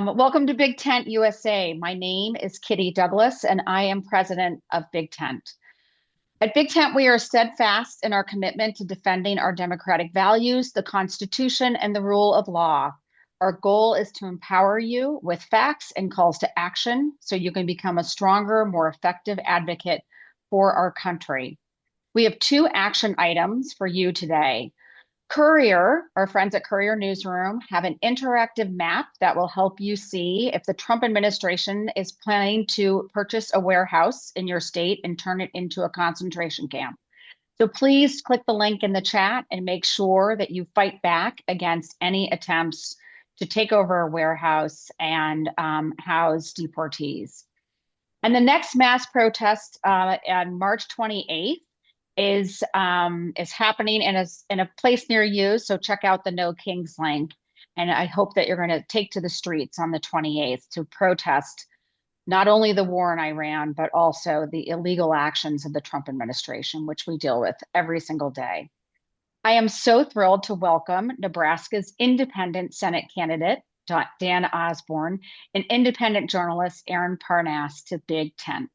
Welcome to Big Tent USA. My name is Kitty Douglas, and I am president of Big Tent. At Big Tent, we are steadfast in our commitment to defending our democratic values, the Constitution, and the rule of law. Our goal is to empower you with facts and calls to action so you can become a stronger, more effective advocate for our country. We have two action items for you today. Courier, our friends at Courier Newsroom, have an interactive map that will help you see if the Trump administration is planning to purchase a warehouse in your state and turn it into a concentration camp. So please click the link in the chat and make sure that you fight back against any attempts to take over a warehouse and house deportees. And the next mass protest on March 28th is happening in a place near you. So check out the No Kings link. And I hope that you're going to take to the streets on the 28th to protest not only the war in Iran, but also the illegal actions of the Trump administration, which we deal with every single day. I am so thrilled to welcome Nebraska's independent Senate candidate, Dan Osborn, and independent journalist Aaron Parnas to Big Tent.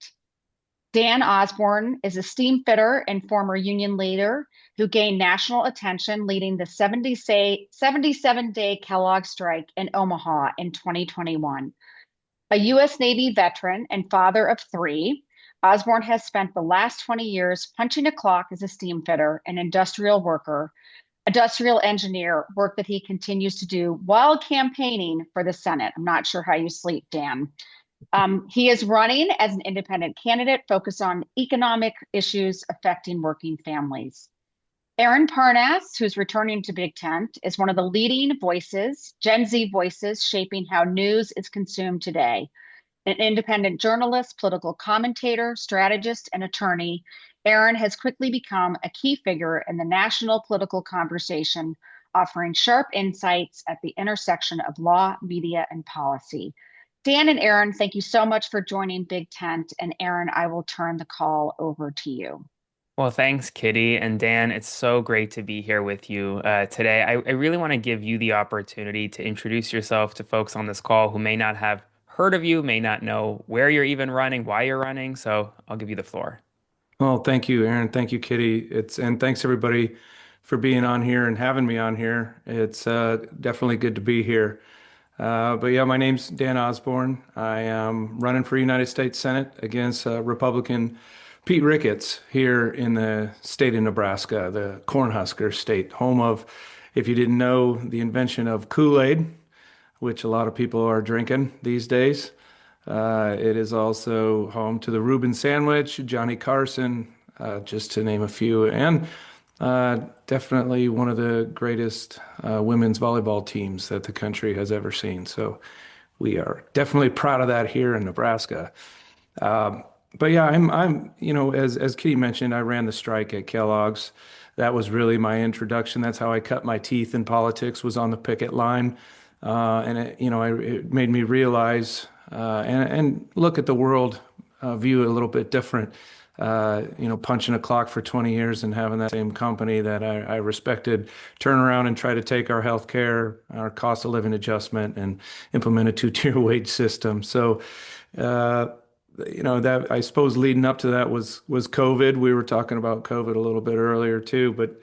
Dan Osborn is a steam fitter and former union leader who gained national attention leading the 77-day Kellogg strike in Omaha in 2021. A U.S. Navy veteran and father of three, Osborn has spent the last 20 years punching a clock as a steam fitter, an industrial worker, industrial engineer, work that he continues to do while campaigning for the Senate. I'm not sure how you sleep, Dan. He is running as an independent candidate focused on economic issues affecting working families. Aaron Parnas, who's returning to Big Tent, is one of the leading voices, Gen Z voices, shaping how news is consumed today. An independent journalist, political commentator, strategist, and attorney, Aaron has quickly become a key figure in the national political conversation, offering sharp insights at the intersection of law, media, and policy. Dan and Aaron, thank you so much for joining Big Tent. And Aaron, I will turn the call over to you. Well, thanks, Kitty. And Dan, it's so great to be here with you today. I really want to give you the opportunity to introduce yourself to folks on this call who may not have heard of you, may not know where you're even running, why you're running. So I'll give you the floor. Well, thank you, Aaron. Thank you, Kitty. And thanks everybody for being on here and having me on here. It's definitely good to be here. But yeah, my name's Dan Osborn. I am running for United States Senate against Republican Pete Ricketts here in the state of Nebraska, the Cornhuskers state, home of, if you didn't know, the invention of Kool-Aid, which a lot of people are drinking these days. It is also home to the Reuben sandwich, Johnny Carson, just to name a few, and definitely one of the greatest women's volleyball teams that the country has ever seen. So we are definitely proud of that here in Nebraska. But yeah, as Kitty mentioned, I ran the strike at Kellogg's. That was really my introduction. That's how I cut my teeth in politics, was on the picket line. It made me realize and look at the world, view it a little bit different. Punching a clock for 20 years and having that same company that I respected turn around and try to take our health care, our cost of living adjustment, and implement a two-tier wage system. So, that I suppose leading up to that was COVID. We were talking about COVID a little bit earlier too, but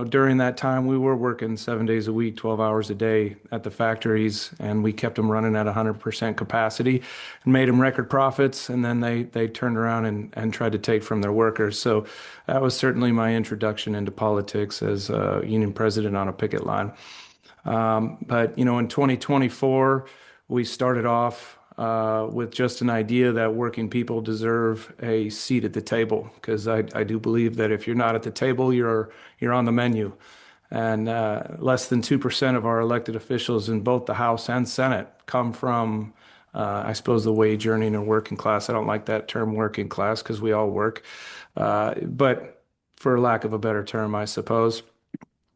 during that time we were working 7 days a week, 12 hours a day at the factories, and we kept them running at 100% capacity and made them record profits. And then they turned around and tried to take from their workers. So that was certainly my introduction into politics as a union president on a picket line. But in 2024, we started off with just an idea that working people deserve a seat at the table, because I do believe that if you're not at the table, you're on the menu. And less than 2% of our elected officials in both the House and Senate come from, I suppose, the wage earning or working class. I don't like that term working class because we all work, but for lack of a better term, I suppose.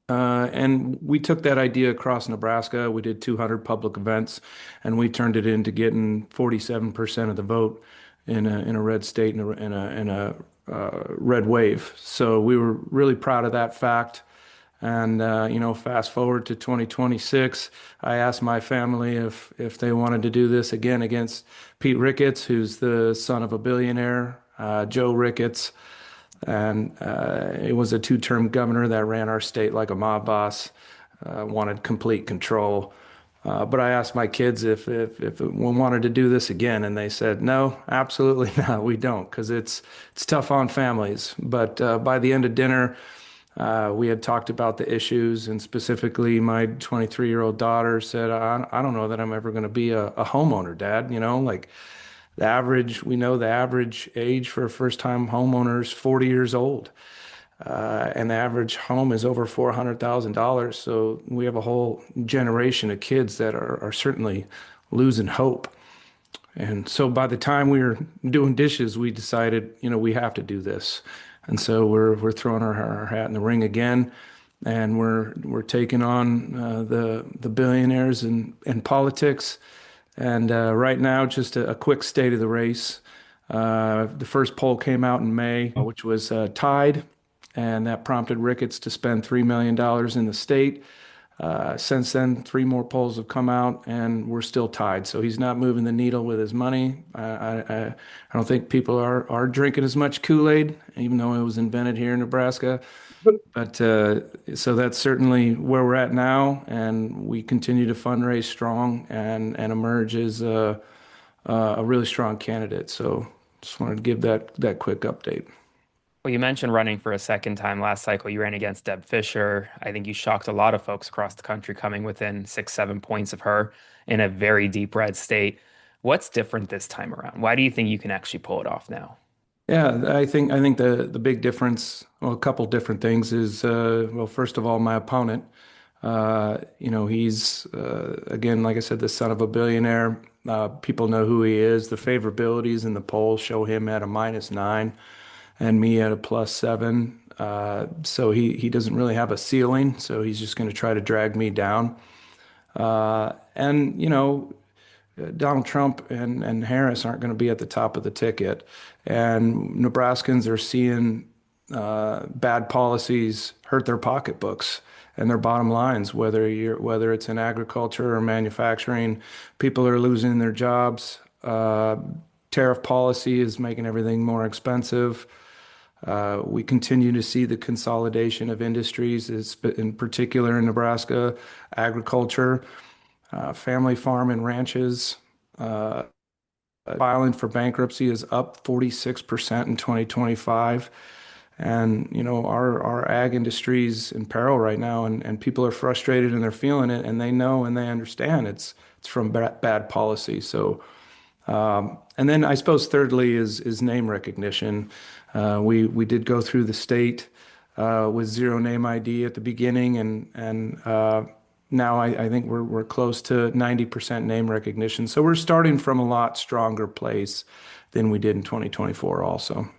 And we took that idea across Nebraska. We did 200 public events, and we turned it into getting 47% of the vote in a red state, in a red wave. So we were really proud of that fact. And fast forward to 2026, I asked my family if they wanted to do this again against Pete Ricketts, who's the son of a billionaire, Joe Ricketts, and it was a two-term governor that ran our state like a mob boss, wanted complete control. But I asked my kids if we wanted to do this again, and they said no, absolutely not, we don't, because it's tough on families. But by the end of dinner, we had talked about the issues, and specifically, my 23-year-old daughter said, I don't know that I'm ever going to be a homeowner, Dad. Like we know the average age for a first-time homeowner is 40 years old. And the average home is over $400,000. So we have a whole generation of kids that are certainly losing hope. And so by the time we were doing dishes, we decided, we have to do this. And so we're throwing our hat in the ring again, and we're taking on the billionaires in politics. And right now, just a quick state of the race. The first poll came out in May, which was tied, and that prompted Ricketts to spend $3 million in the state. Since then, three more polls have come out, and we're still tied. So he's not moving the needle with his money. I don't think people are drinking as much Kool-Aid, even though it was invented here in Nebraska. But so that's certainly where we're at now, and we continue to fundraise strong and emerge as a really strong candidate. So just wanted to give that quick update. Well, you mentioned running for a second time last cycle. You ran against Deb Fisher. I think you shocked a lot of folks across the country coming within 6, 7 points of her in a very deep red state. What's different this time around? Why do you think you can actually pull it off now? Yeah, I think the big difference, well, a couple different things is well, first of all, my opponent. He's again, like I said, the son of a billionaire. People know who he is. The favorabilities in the polls show him at a -9 and me at a +7. So he doesn't really have a ceiling. So he's just going to try to drag me down. And Donald Trump and Harris aren't going to be at the top of the ticket. And Nebraskans are seeing bad policies hurt their pocketbooks and their bottom lines, whether it's in agriculture or manufacturing. People are losing their jobs. Tariff policy is making everything more expensive. We continue to see the consolidation of industries, in particular in Nebraska, agriculture, family farm and ranches. Filing for bankruptcy is up 46% in 2025. And, our ag industry is in peril right now, and people are frustrated and they're feeling it, and they know and they understand it's from bad policy. So, and then I suppose thirdly is name recognition. We did go through the state with zero name ID at the beginning, and now I think we're close to 90% name recognition. So we're starting from a lot stronger place than we did in 2024 also.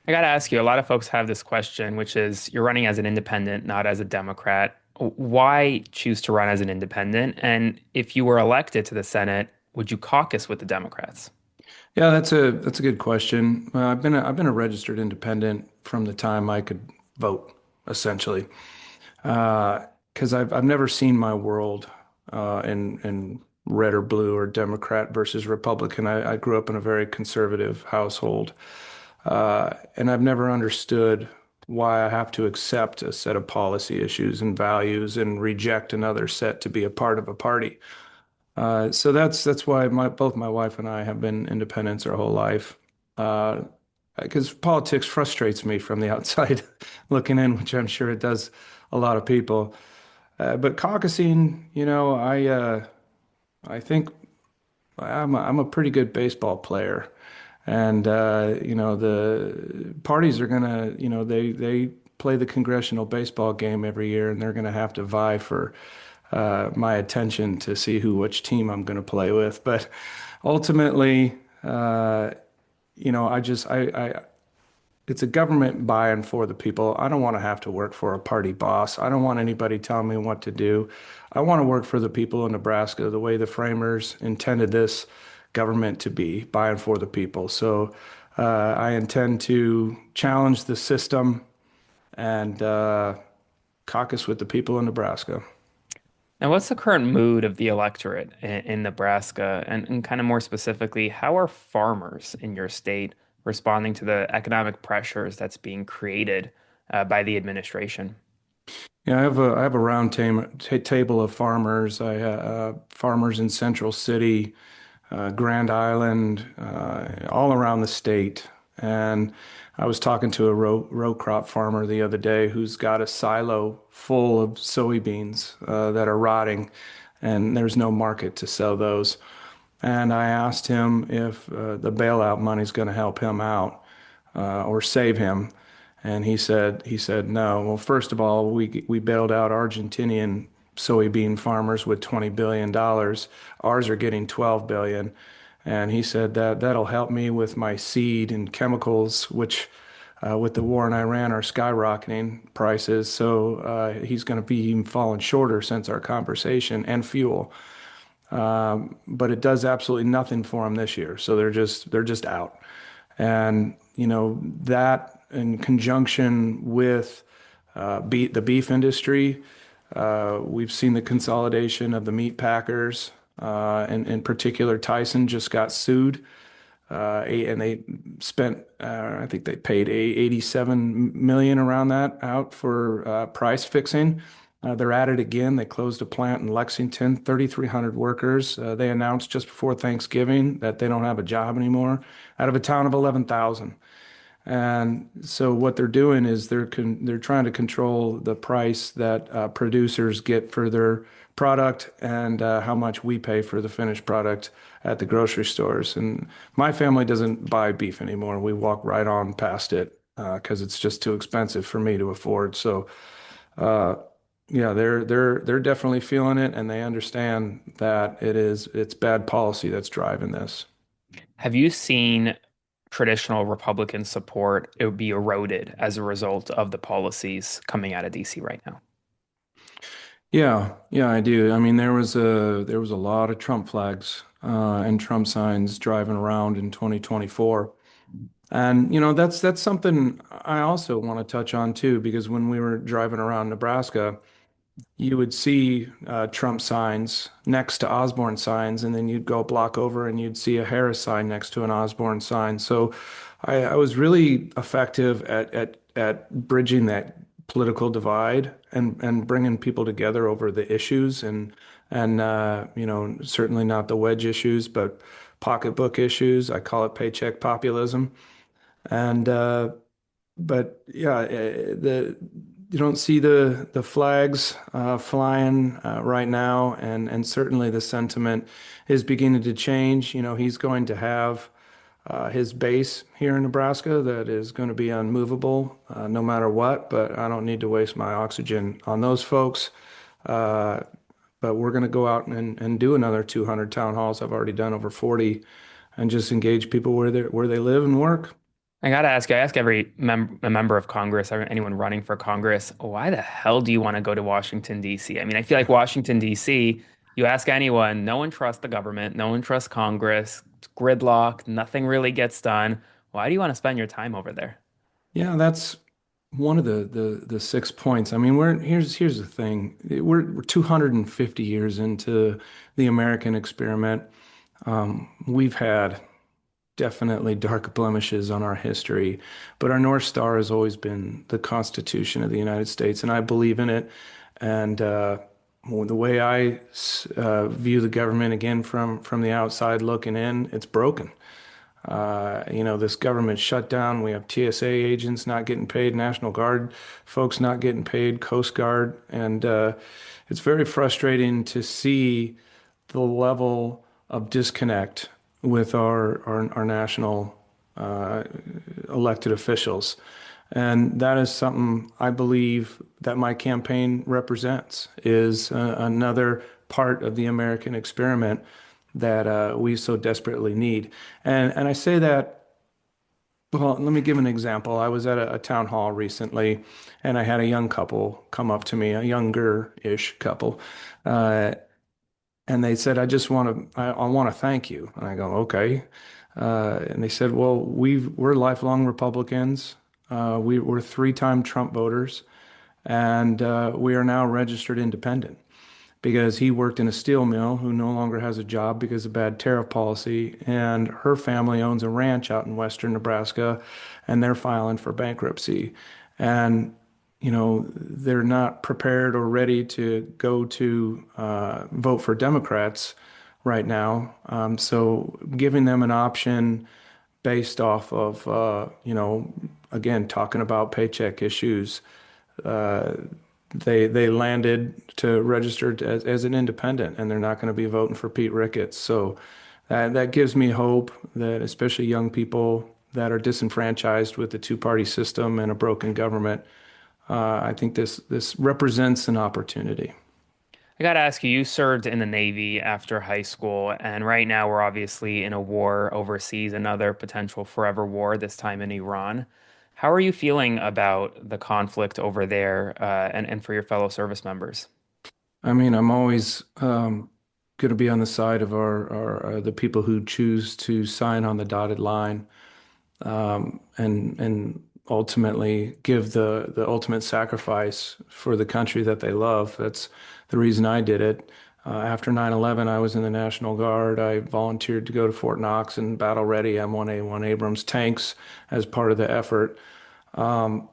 I got to ask you, a lot of folks have this question, which is you're running as an independent, not as a Democrat. Why choose to run as an independent? And if you were elected to the Senate, would you caucus with the Democrats? Yeah, that's a good question. I've been a registered independent from the time I could vote, essentially, because I've never seen my world in red or blue or Democrat versus Republican. I grew up in a very conservative household, and I've never understood why I have to accept a set of policy issues and values and reject another set to be a part of a party. So that's why both my wife and I have been independents our whole life. Because politics frustrates me from the outside looking in, which I'm sure it does a lot of people. But caucusing, I think I'm a pretty good baseball player, and the parties are gonna, they play the congressional baseball game every year, and they're gonna have to vie for my attention to see which team I'm going to play with. But ultimately, I it's a government by and for the people. I don't want to have to work for a party boss. I don't want anybody telling me what to do. I want to work for the people in Nebraska the way the framers intended this government to be, by and for the people. So I intend to challenge the system and caucus with the people of Nebraska. Now, what's the current mood of the electorate in Nebraska? And kind of more specifically, how are farmers in your state responding to the economic pressures that's being created by the administration? Yeah, I have a round table of farmers. I farmers in Central City, Grand Island, all around the state. And I was talking to a row crop farmer the other day who's got a silo full of soybeans that are rotting, and there's no market to sell those. And I asked him if the bailout money is going to help him out or save him. And he said no. Well, first of all, we bailed out Argentinian soybean farmers with $20 billion. Ours are getting 12 billion. And he said that that'll help me with my seed and chemicals, which with the war in Iran are skyrocketing prices. So he's going to be even falling shorter since our conversation, and fuel. But it does absolutely nothing for them this year. So they're just out. And that in conjunction with the beef industry, we've seen the consolidation of the meat packers. In particular, Tyson just got sued, and they spent, I think they paid 87 million around that out for price fixing. They're at it again. They closed a plant in Lexington, 3,300 workers. They announced just before Thanksgiving that they don't have a job anymore out of a town of 11,000. And so what they're doing is they're trying to control the price that producers get for their product and how much we pay for the finished product at the grocery stores. And my family doesn't buy beef anymore. We walk right on past it because it's just too expensive for me to afford. So uh, yeah, they're definitely feeling it, and they understand that it's bad policy that's driving this. Have you seen traditional Republican support it would be eroded as a result of the policies coming out of DC right now? Yeah, I do. I mean, there was a lot of Trump flags and Trump signs driving around in 2024. And that's something I also want to touch on too, because when we were driving around Nebraska, you would see Trump signs next to Osborn signs, and then you'd go a block over and you'd see a Harris sign next to an Osborn sign. So I was really effective at bridging that political divide and bringing people together over the issues and certainly not the wedge issues, but pocketbook issues. I call it paycheck populism. And but yeah, the you don't see the flags flying right now, and certainly the sentiment is beginning to change. He's going to have his base here in Nebraska that is going to be unmovable no matter what. But I don't need to waste my oxygen on those folks. Uh, but we're going to go out and do another 200 town halls. I've already done over 40, and just engage people where they live and work. I gotta ask you, I ask every a member of Congress or anyone running for Congress, why the hell do you want to go to Washington, D.C.? I mean, I feel like Washington, D.C., you ask anyone, no one trusts the government, no one trusts Congress, it's gridlock, nothing really gets done. Why do you want to spend your time over there? Yeah, that's one of the 6 points. I mean, here's the thing. We're 250 years into the American experiment. We've had definitely dark blemishes on our history, but our North Star has always been the Constitution of the United States, and I believe in it. And well, the way I view the government again from the outside looking in, it's broken. This government shutdown. We have TSA agents not getting paid, National Guard folks not getting paid, Coast Guard, and it's very frustrating to see the level of disconnect with our national uh, elected officials. And that is something I believe that my campaign represents, is another part of the American experiment that we so desperately need. And I say that, well, let me give an example. I was at a town hall recently, and I had a young couple come up to me, a younger-ish couple, uh, and they said, I want to thank you." And I go, "Okay." And they said, "Well, we're lifelong Republicans. We're three-time Trump voters, and we are now registered independent because he worked in a steel mill who no longer has a job because of bad tariff policy, and her family owns a ranch out in western Nebraska, and they're filing for bankruptcy. And they're not prepared or ready to go to vote for Democrats right now. So giving them an option based off of, again, talking about paycheck issues, uh, they landed to register as an independent, and they're not going to be voting for Pete Ricketts. So that gives me hope that especially young people that are disenfranchised with the two-party system and a broken government, I think this represents an opportunity. I got to ask you, you served in the Navy after high school, and right now we're obviously in a war overseas, another potential forever war, this time in Iran. How are you feeling about the conflict over there, and for your fellow service members? I mean, I'm always going to be on the side of our the people who choose to sign on the dotted line, and ultimately give the ultimate sacrifice for the country that they love. That's the reason I did it. After 9/11, I was in the National Guard. I volunteered to go to Fort Knox and battle ready M1A1 Abrams tanks as part of the effort. Um,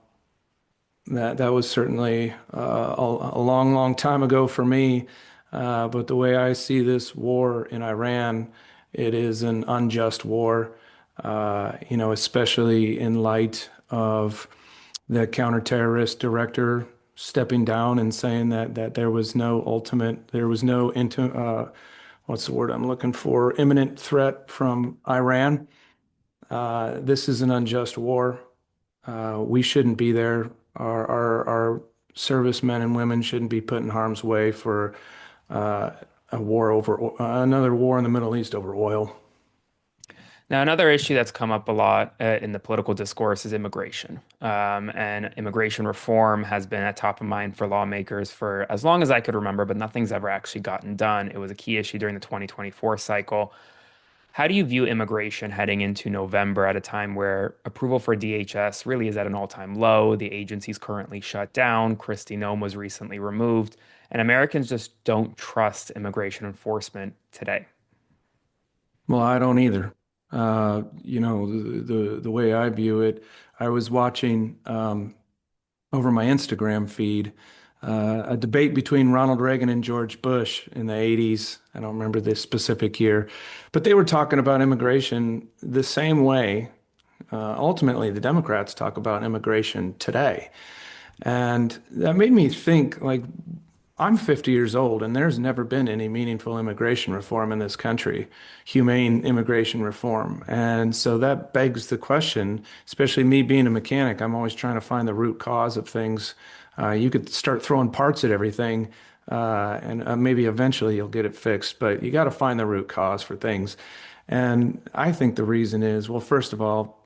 that was certainly a long, long time ago for me. But the way I see this war in Iran, it is an unjust war, especially in light of the counterterrorist director stepping down and saying that there was no what's the word I'm looking for, imminent threat from Iran. This is an unjust war. We shouldn't be there. Our servicemen and women shouldn't be put in harm's way for uh, a war over another war in the Middle East over oil. Now, another issue that's come up a lot in the political discourse is immigration. And immigration reform has been at top of mind for lawmakers for as long as I could remember, but nothing's ever actually gotten done. It was a key issue during the 2024 cycle. How do you view immigration heading into November at a time where approval for DHS really is at an all-time low? The agency's currently shut down. Kristi Noem was recently removed, and Americans just don't trust immigration enforcement today. Well, I don't either. The way I view it, I was watching over my Instagram feed a debate between Ronald Reagan and George Bush in the 80s. I don't remember the specific year, but they were talking about immigration the same way. Ultimately, the Democrats talk about immigration today. And that made me think, like, I'm 50 years old, and there's never been any meaningful immigration reform in this country, humane immigration reform. And so that begs the question, especially me being a mechanic, I'm always trying to find the root cause of things. You could start throwing parts at everything, and maybe eventually you'll get it fixed, but you got to find the root cause for things. And I think the reason is, well, first of all,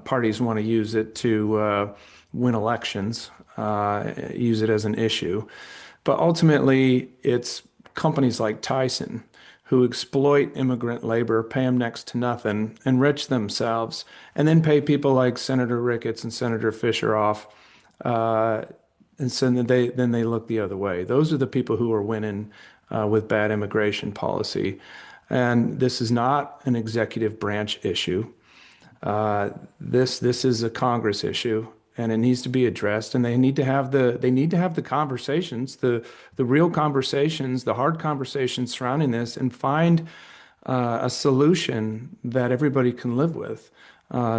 parties want to use it to win elections, use it as an issue. But ultimately, it's companies like Tyson who exploit immigrant labor, pay them next to nothing, enrich themselves, and then pay people like Senator Ricketts and Senator Fisher off. Uh, and so then they look the other way. Those are the people who are winning with bad immigration policy. And this is not an executive branch issue. This is a Congress issue, and it needs to be addressed. And they need to have the conversations, the real conversations, the hard conversations surrounding this, and find a solution that everybody can live with.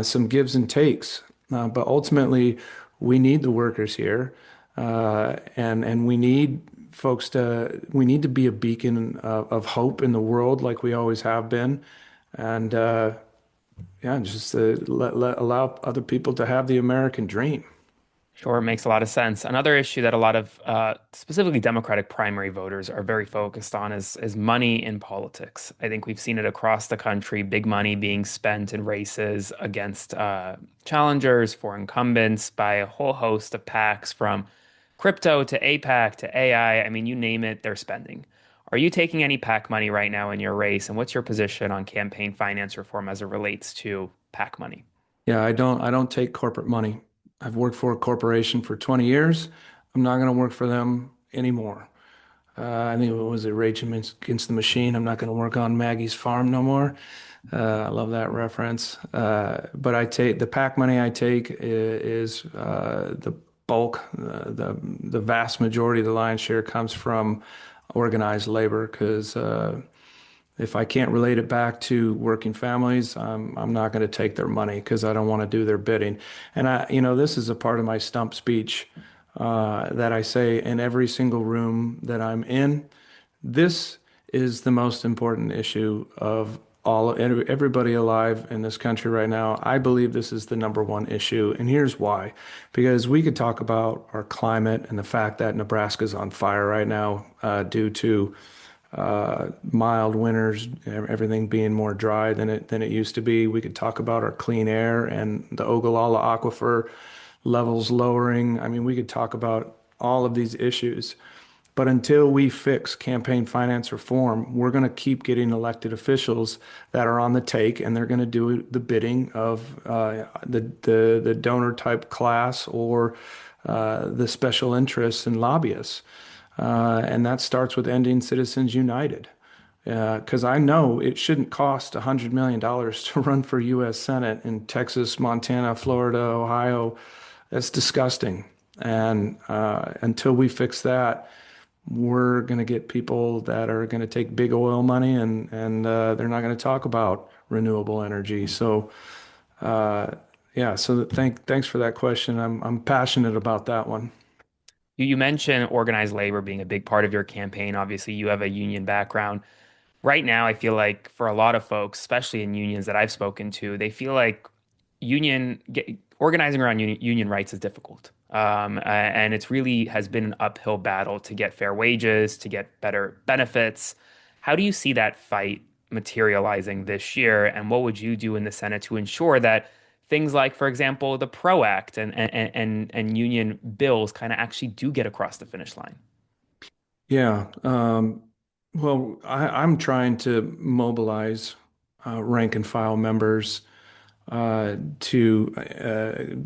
Some gives and takes, but ultimately, we need the workers here, and we need to be a beacon of hope in the world, like we always have been, and. Yeah, just allow other people to have the American dream. Sure, it makes a lot of sense. Another issue that a lot of specifically Democratic primary voters are very focused on is money in politics. I think we've seen it across the country, big money being spent in races against challengers for incumbents by a whole host of PACs from crypto to APAC to AI. I mean, you name it, they're spending. Are you taking any PAC money right now in your race? And what's your position on campaign finance reform as it relates to PAC money? Yeah, I don't take corporate money. I've worked for a corporation for 20 years. I'm not going to work for them anymore. I think it was a Rage Against the Machine. I'm not going to work on Maggie's farm no more. I love that reference. But I take the PAC money I take is the bulk, the vast majority of the lion's share comes from organized labor because if I can't relate it back to working families, I'm not going to take their money because I don't want to do their bidding. And this is a part of my stump speech that I say in every single room that I'm in. This is the most important issue of everybody alive in this country right now. I believe this is the number one issue, and here's why. Because we could talk about our climate and the fact that Nebraska's on fire right now due to mild winters, everything being more dry than it used to be. We could talk about our clean air and the Ogallala aquifer levels lowering. I mean, we could talk about all of these issues. But until we fix campaign finance reform, we're going to keep getting elected officials that are on the take, and they're going to do the bidding of the donor type class or the special interests and lobbyists. And that starts with ending Citizens United. Because I know it shouldn't cost $100 million to run for U.S. Senate in Texas, Montana, Florida, Ohio. That's disgusting. And until we fix that, we're going to get people that are going to take big oil money and they're not going to talk about renewable energy. So, yeah, so thanks for that question. I'm passionate about that one. You mentioned organized labor being a big part of your campaign. Obviously, you have a union background. Right now, I feel like for a lot of folks, especially in unions that I've spoken to, they feel like organizing around union rights is difficult. And it's really has been an uphill battle to get fair wages, to get better benefits. How do you see that fight materializing this year? And what would you do in the Senate to ensure that things like, for example, the PRO Act and union bills kind of actually do get across the finish line? Yeah. Well, I'm trying to mobilize rank and file members to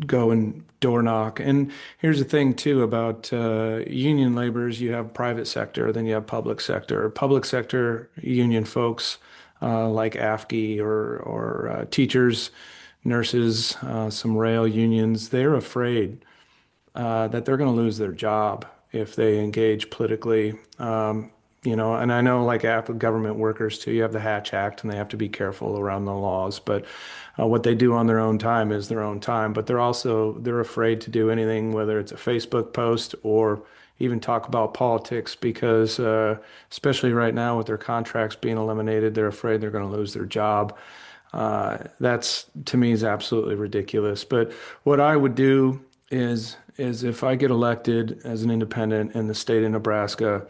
go and door knock. And here's the thing too about union laborers, you have private sector, then you have public sector. Public sector union folks like AFSCME or teachers, nurses, some rail unions, they're afraid that they're going to lose their job if they engage politically. And I know like government workers too, you have the Hatch Act and they have to be careful around the laws, but what they do on their own time is their own time, but they're afraid to do anything, whether it's a Facebook post or even talk about politics because especially right now with their contracts being eliminated, they're afraid they're going to lose their job. That's to me is absolutely ridiculous. But what I would do is if I get elected as an independent in the state of Nebraska,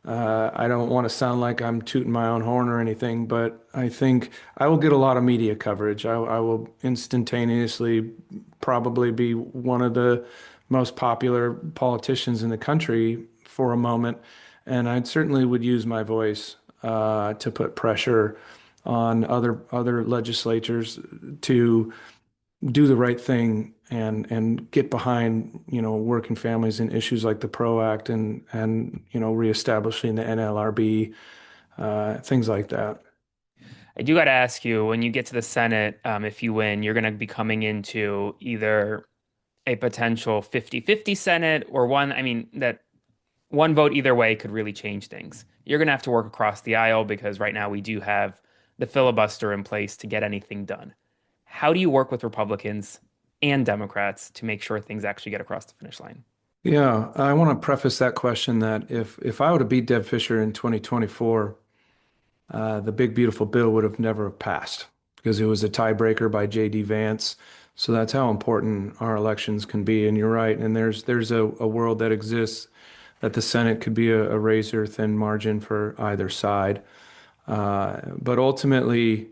I don't want to sound like I'm tooting my own horn or anything, but I think I will get a lot of media coverage. I will instantaneously probably be one of the most popular politicians in the country for a moment, and I certainly would use my voice to put pressure on other legislatures to do the right thing and get behind, working families and issues like the PRO Act and reestablishing the NLRB, things like that. I do got to ask you, when you get to the Senate, if you win, you're going to be coming into either a potential 50-50 Senate or one, I mean, that one vote either way could really change things. You're going to have to work across the aisle because right now we do have the filibuster in place to get anything done. How do you work with Republicans and Democrats to make sure things actually get across the finish line? Yeah, I want to preface that question that if I would have beat Deb Fisher in 2024, the big beautiful bill would have never passed because it was a tiebreaker by J.D. Vance. So that's how important our elections can be. And you're right. And there's a world that exists that the Senate could be a razor thin margin for either side. But ultimately,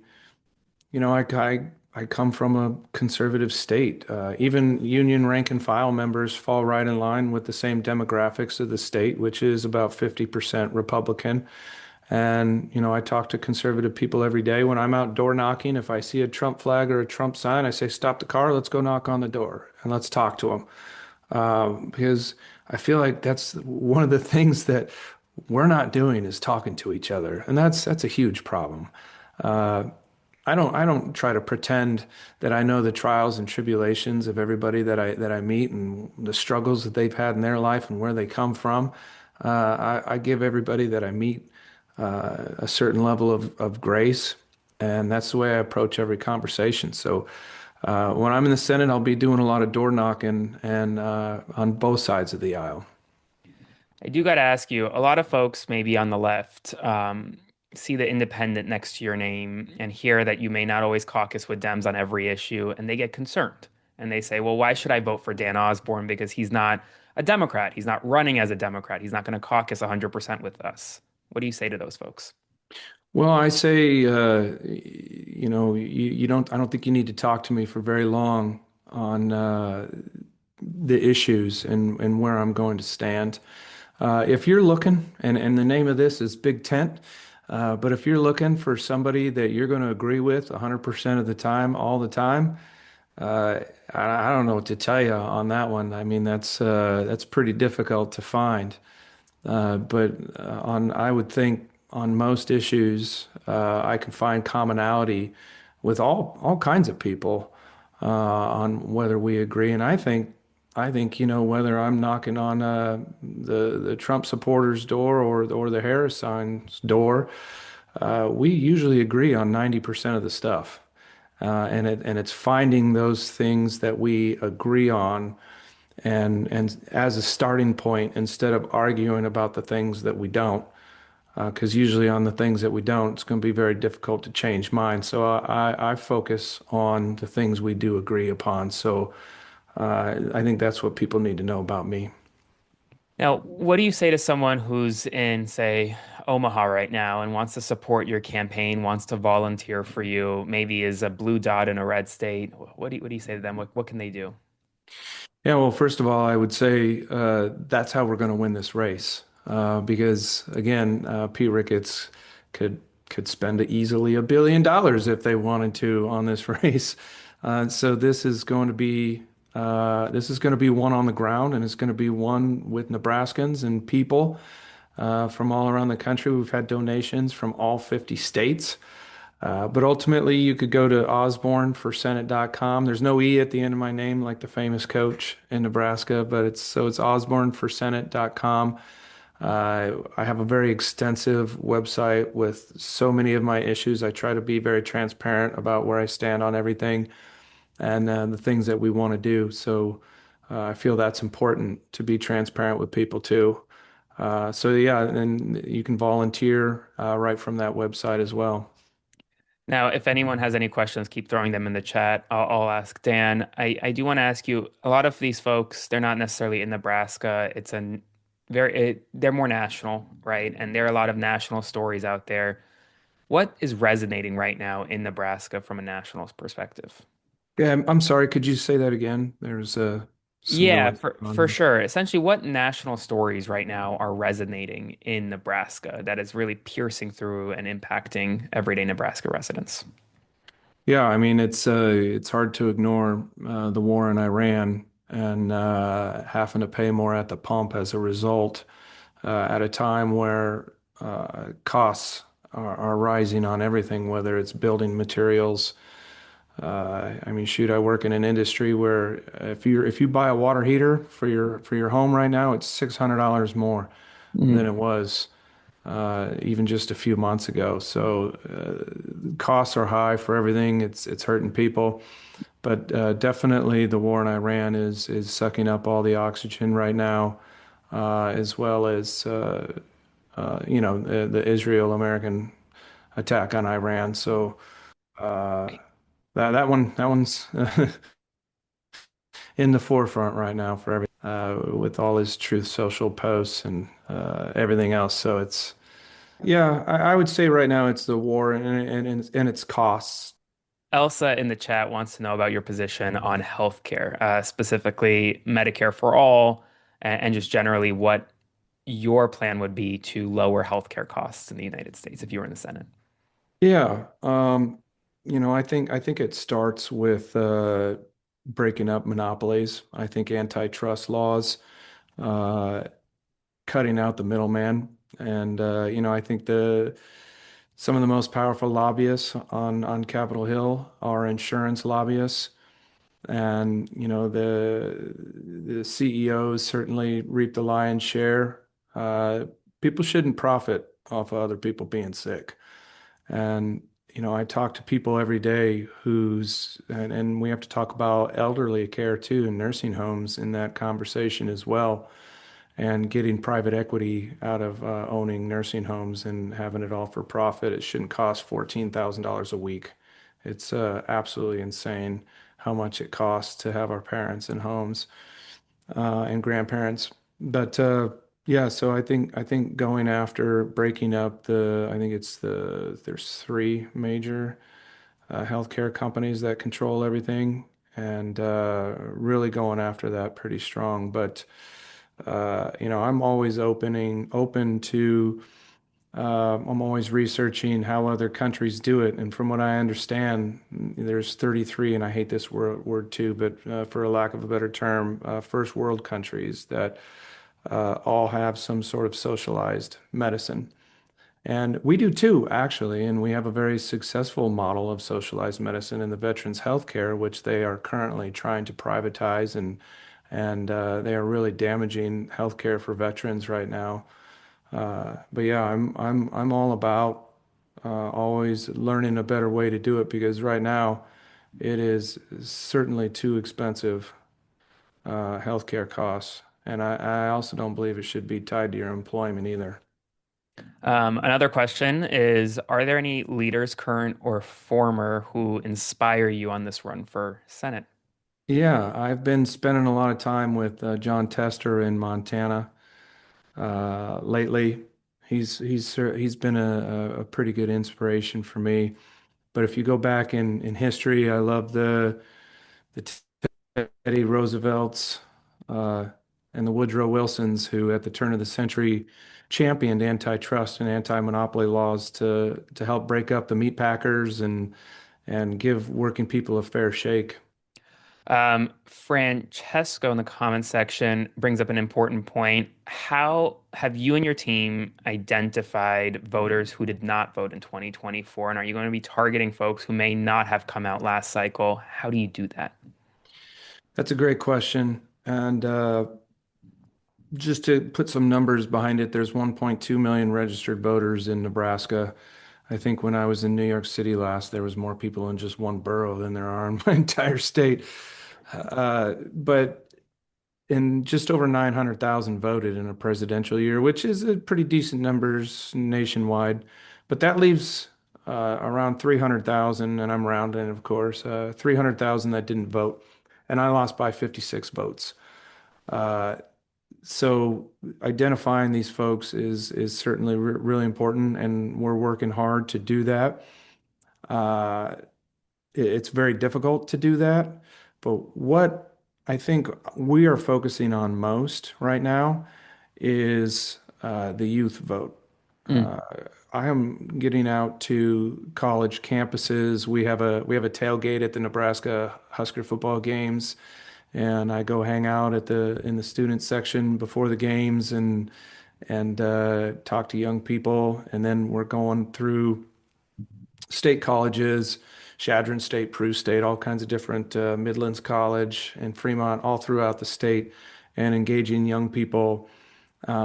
I come from a conservative state. Even union rank and file members fall right in line with the same demographics of the state, which is about 50% Republican. And, I talk to conservative people every day when I'm out door knocking. If I see a Trump flag or a Trump sign, I say, stop the car, let's go knock on the door and let's talk to them. because I feel like that's one of the things that we're not doing is talking to each other, and that's a huge problem. Uh, I don't try to pretend that I know the trials and tribulations of everybody that I meet and the struggles that they've had in their life and where they come from. I give everybody that I meet a certain level of grace, and that's the way I approach every conversation. So when I'm in the Senate, I'll be doing a lot of door knocking and on both sides of the aisle. I do got to ask you, a lot of folks maybe on the left see the independent next to your name and hear that you may not always caucus with Dems on every issue, and they get concerned. And they say, well, why should I vote for Dan Osborn? Because he's not a Democrat. He's not running as a Democrat. He's not going to caucus 100% with us. What do you say to those folks? Well, I say, you don't. I don't think you need to talk to me for very long on the issues and where I'm going to stand. If you're looking, and the name of this is Big Tent, but if you're looking for somebody that you're going to agree with 100% of the time, all the time, uh, I don't know what to tell you on that one. I mean, that's pretty difficult to find. But I would think on most issues, I can find commonality with all kinds of people on whether we agree. And I think whether I'm knocking on the Trump supporters' door or the Harris sign's door, we usually agree on 90% of the stuff. And it's finding those things that we agree on and as a starting point instead of arguing about the things that we don't, because usually on the things that we don't, it's going to be very difficult to change minds. So I focus on the things we do agree upon. So I think that's what people need to know about me. Now, what do you say to someone who's in, say, Omaha right now and wants to support your campaign, wants to volunteer for you, maybe is a blue dot in a red state? What do you say to them? What can they do? Yeah, well, first of all, I would say that's how we're going to win this race. Because again, Pete Ricketts could could spend easily $1 billion if they wanted to on this race. So this is going to be one on the ground, and it's going to be one with Nebraskans and people from all around the country. We've had donations from all 50 states. But ultimately, you could go to osbornforsenate.com. There's no E at the end of my name, like the famous coach in Nebraska, but it's osbornforsenate.com. I have a very extensive website with so many of my issues. I try to be very transparent about where I stand on everything and the things that we want to do. So I feel that's important to be transparent with people too. So yeah, and you can volunteer right from that website as well. Now, if anyone has any questions, keep throwing them in the chat. I'll ask Dan. I do want to ask you, a lot of these folks, they're not necessarily in Nebraska. They're more national, right? And there are a lot of national stories out there. What is resonating right now in Nebraska from a national perspective? Yeah, I'm sorry. Could you say that again? There's some Yeah, noise for on for here. sure. Essentially, what national stories right now are resonating in Nebraska that is really piercing through and impacting everyday Nebraska residents? Yeah, I mean it's hard to ignore the war in Iran and having to pay more at the pump as a result at a time where costs are rising on everything, whether it's building materials. I mean, shoot, I work in an industry where if you buy a water heater for your home right now, it's $600 more than it was even just a few months ago. So costs are high for everything. It's hurting people, but definitely the war in Iran is sucking up all the oxygen right now, as well as the Israel-American attack on Iran. So uh, that one's in the forefront right now for every with all his Truth Social posts and everything else. So it's yeah, I would say right now it's the war and its costs. Elsa in the chat wants to know about your position on healthcare, specifically Medicare for all, and just generally what your plan would be to lower healthcare costs in the United States if you were in the Senate. Yeah, I think it starts with breaking up monopolies. I think antitrust laws, uh, cutting out the middleman. And I think the some of the most powerful lobbyists on Capitol Hill are insurance lobbyists. And the CEOs certainly reap the lion's share. Uh, People shouldn't profit off of other people being sick. And I talk to people every day and we have to talk about elderly care too, and nursing homes in that conversation as well, and getting private equity out of owning nursing homes and having it all for profit. It shouldn't cost $14,000 a week. It's absolutely insane how much it costs to have our parents in homes and grandparents. But yeah, so I think going after breaking up I think there's three major healthcare companies that control everything, and really going after that pretty strong. But I'm always open to. I'm always researching how other countries do it, and from what I understand, there's 33, and I hate this word too, but for a lack of a better term, first world countries that all have some sort of socialized medicine. And we do too, actually, and we have a very successful model of socialized medicine in the veterans healthcare, which they are currently trying to privatize, and they are really damaging healthcare for veterans right now. But yeah, I'm all about always learning a better way to do it, because right now it is certainly too expensive, healthcare costs, and I also don't believe it should be tied to your employment either. Another question is, are there any leaders, current or former, who inspire you on this run for Senate? Yeah, I've been spending a lot of time with John Tester in Montana lately. He's been a pretty good inspiration for me. But if you go back in history, I love the Teddy Roosevelts uh, and the Woodrow Wilsons, who at the turn of the century championed antitrust and anti-monopoly laws to help break up the meat packers and give working people a fair shake. Francesco in the comment section brings up an important point. How have you and your team identified voters who did not vote in 2024? And are you going to be targeting folks who may not have come out last cycle? How do you do that? That's a great question. And just to put some numbers behind it, there's 1.2 million registered voters in Nebraska. I think when I was in New York City last, there was more people in just one borough than there are in my entire state. But in just over 900,000 voted in a presidential year, which is a pretty decent numbers nationwide. But that leaves around 300,000, and I'm rounding, of course, 300,000 that didn't vote. And I lost by 56 votes. Uh, so identifying these folks is certainly really important, and we're working hard to do that. Uh, it's very difficult to do that, but what I think we are focusing on most right now is the youth vote. Mm. Uh, I am getting out to college campuses. We have a tailgate at the Nebraska Husker football games, and I go hang out in the student section before the games and talk to young people, and then we're going through state colleges, Chadron State, Peru State, all kinds of different Midlands College and Fremont, all throughout the state, and engaging young people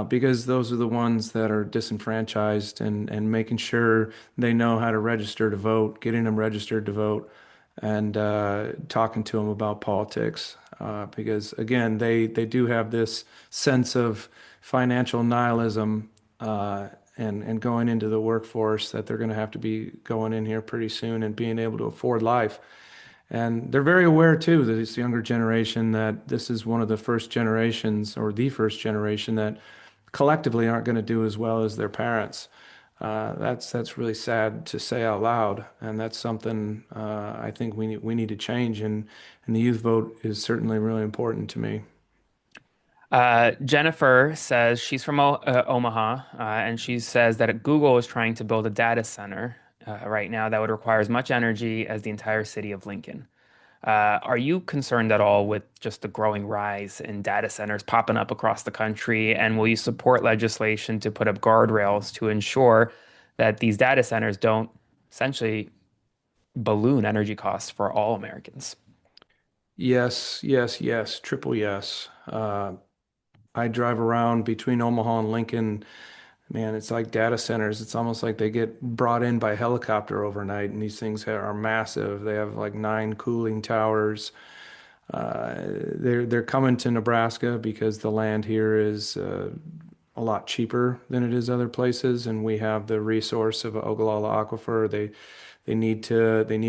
because those are the ones that are disenfranchised, and making sure they know how to register to vote, getting them registered to vote, and talking to them about politics. Because again, they do have this sense of financial nihilism and going into the workforce, that they're going to have to be going in here pretty soon and being able to afford life. And they're very aware too, this younger generation, that this is one of the first generations, or the first generation, that collectively aren't going to do as well as their parents. That's really sad to say out loud, and that's something I think we need to change. And the youth vote is certainly really important to me. Jennifer says she's from Omaha, and she says that Google is trying to build a data center right now that would require as much energy as the entire city of Lincoln. Are you concerned at all with just the growing rise in data centers popping up across the country? And will you support legislation to put up guardrails to ensure that these data centers don't essentially balloon energy costs for all Americans? Yes, yes, yes, triple yes. I drive around between Omaha and Lincoln. Man, it's like data centers. It's almost like they get brought in by helicopter overnight, and these things are massive. They have like 9 cooling towers. They're coming to Nebraska because the land here is a lot cheaper than it is other places, and we have the resource of Ogallala Aquifer. They need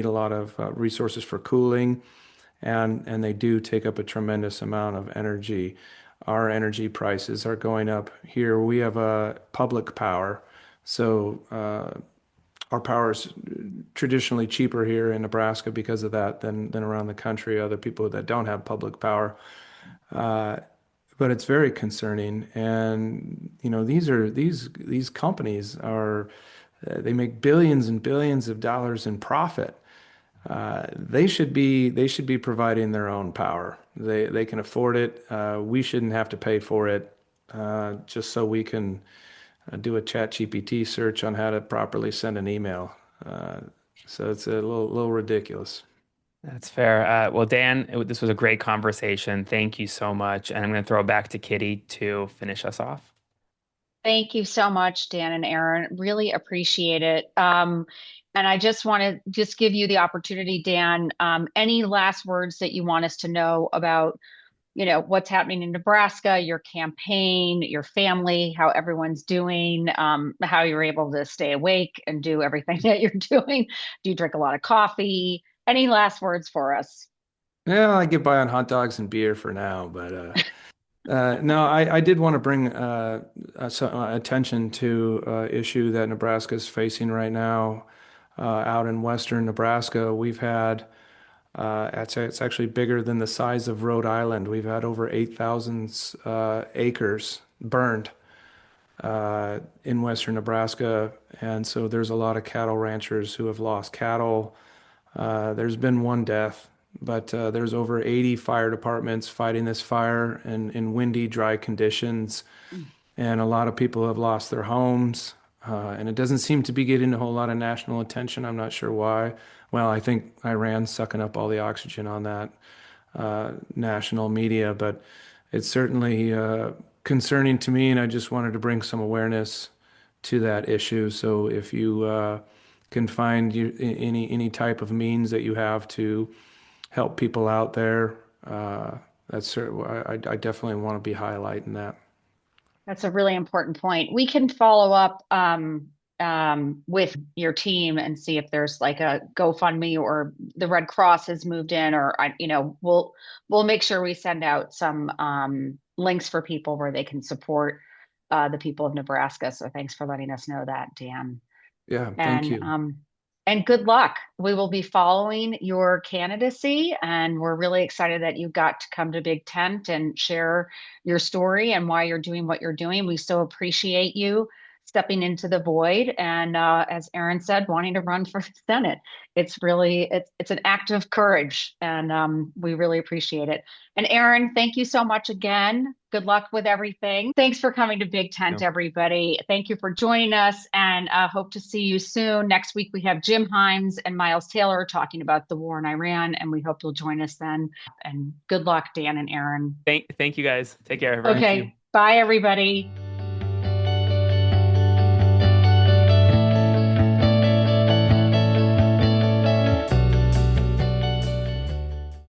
a lot of resources for cooling, and they do take up a tremendous amount of energy. Our energy prices are going up here. We have a public power, so our power is traditionally cheaper here in Nebraska because of that than around the country. Other people that don't have public power, uh, but it's very concerning. And these companies are they make billions and billions of dollars in profit. They should be providing their own power. They can afford it. We shouldn't have to pay for it just so we can do a chat GPT search on how to properly send an email. Uh, so it's a little ridiculous. That's fair. Well, Dan, this was a great conversation. Thank you so much. And I'm going to throw it back to Kitty to finish us off. Thank you so much, Dan and Aaron. Really appreciate it. And I just want to just give you the opportunity, Dan, any last words that you want us to know about, what's happening in Nebraska, your campaign, your family, how everyone's doing, how you're able to stay awake and do everything that you're doing. Do you drink a lot of coffee? Any last words for us? Yeah, I get by on hot dogs and beer for now, but no, I did want to bring attention to issue that Nebraska is facing right now. Out in western Nebraska, we've had it's actually bigger than the size of Rhode Island. We've had over 8,000 acres burned in western Nebraska, and so there's a lot of cattle ranchers who have lost cattle. There's been one death, but there's over 80 fire departments fighting this fire in windy, dry conditions, and a lot of people have lost their homes. And it doesn't seem to be getting a whole lot of national attention. I'm not sure why. Well, I think Iran's sucking up all the oxygen on that national media, but it's certainly concerning to me, and I just wanted to bring some awareness to that issue. So if you can find any type of means that you have to help people out there, I definitely want to be highlighting that. That's a really important point. We can follow up with your team and see if there's like a GoFundMe or the Red Cross has moved in, or we'll make sure we send out some links for people where they can support the people of Nebraska. So thanks for letting us know that, Dan. Yeah, thank And you. and good luck. We will be following your candidacy, and we're really excited that you got to come to Big Tent and share your story and why you're doing what you're doing. We so appreciate you stepping into the void and, as Aaron said, wanting to run for the Senate. It's an act of courage, and we really appreciate it. And Aaron, thank you so much again. Good luck with everything. Thanks for coming to Big Tent, Yeah. everybody. Thank you for joining us, and hope to see you soon. Next week, we have Jim Himes and Miles Taylor talking about the war in Iran, and we hope you'll join us then. And good luck, Dan and Aaron. Thank you guys. Take care, everyone. Thank you. Okay, bye, everybody.